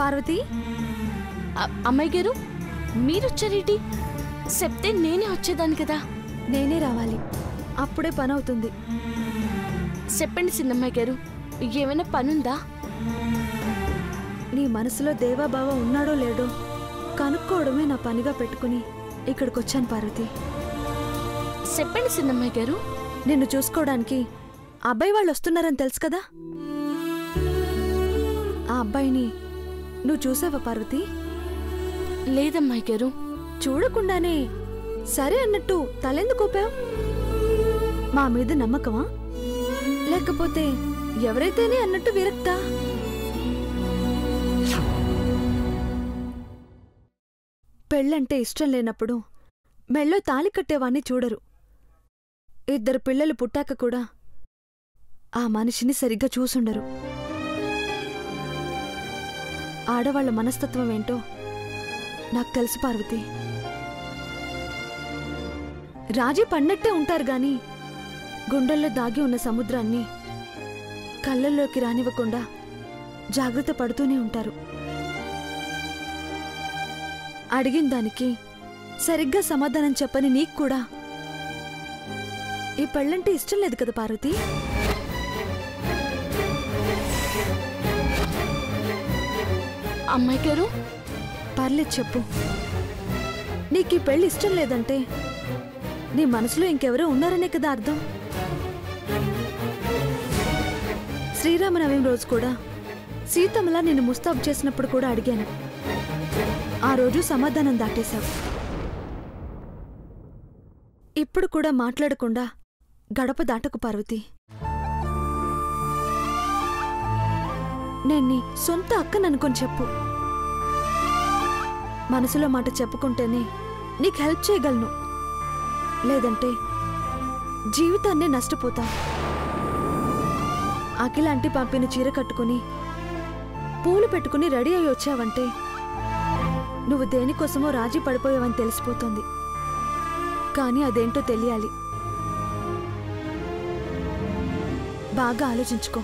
పార్వతి, అమ్మాయి గారు మీరొచ్చారేంటి? చెప్తే నేనే వచ్చేదాన్ని కదా. నేనే రావాలి, అప్పుడే పని అవుతుంది. చెప్పండి చిన్నమ్మాయి గారు, ఏమైనా పనుందా? నీ మనసులో దేవాబావ ఉన్నాడో లేడో కనుక్కోవడమే నా పనిగా పెట్టుకుని ఇక్కడికొచ్చాను పార్వతి. చెప్పండి చిన్నమ్మాయి గారు. నిన్ను చూసుకోవడానికి అబ్బాయి వాళ్ళు వస్తున్నారని తెలుసు కదా. ఆ అబ్బాయిని నువ్వు చూసావా పార్వతి? లేదమ్మాయి గారు. చూడకుండానే సరే అన్నట్టు తలెందుకోపావు? మా మీద నమ్మకమా, లేకపోతే ఎవరైతేనే అన్నట్టు విరక్తా? పెళ్ళంటే ఇష్టం లేనప్పుడు మెళ్ళో తాళి కట్టేవాణ్ణి చూడరు. ఇద్దరు పిల్లలు పుట్టాక కూడా ఆ మనిషిని సరిగ్గా చూసుండరు. ఆడవాళ్ల మనస్తత్వం ఏంటో నాకు తెలుసు పార్వతి. రాజీ పడినట్టే ఉంటారు గాని గుండెల్లో దాగి ఉన్న సముద్రాన్ని కళ్ళల్లోకి రానివ్వకుండా జాగ్రత్త పడుతూనే ఉంటారు. అడిగిన దానికి సరిగ్గా సమాధానం చెప్పని నీకు కూడా ఈ పెళ్ళంటే ఇష్టం లేదు కదా పార్వతి? అమ్మాయి గారు, పర్లేదు చెప్పు. నీకు ఈ పెళ్ళి ఇష్టం లేదంటే నీ మనసులో ఇంకెవరో ఉన్నారనే కదా అర్థం. శ్రీరామనవమి రోజు కూడా సీతమ్మలా నిన్ను ముస్తాబు చేసినప్పుడు కూడా అడిగాను. ఆ రోజు సమాధానం దాటేశావు. ఇప్పుడు కూడా మాట్లాడకుండా గడప దాటకు పార్వతి. నేను నీ సొంత అక్కననుకొని చెప్పు. మనసులో మాట చెప్పుకుంటేనే నీకు హెల్ప్ చేయగలను, లేదంటే జీవితాన్నే నష్టపోతా. అఖిలాంటి పంపిన చీర కట్టుకుని పూలు పెట్టుకుని రెడీ అయి వచ్చావంటే నువ్వు దేనికోసమో రాజీ పడిపోయావని తెలిసిపోతుంది. కానీ అదేంటో తెలియాలి. బాగా ఆలోచించుకో.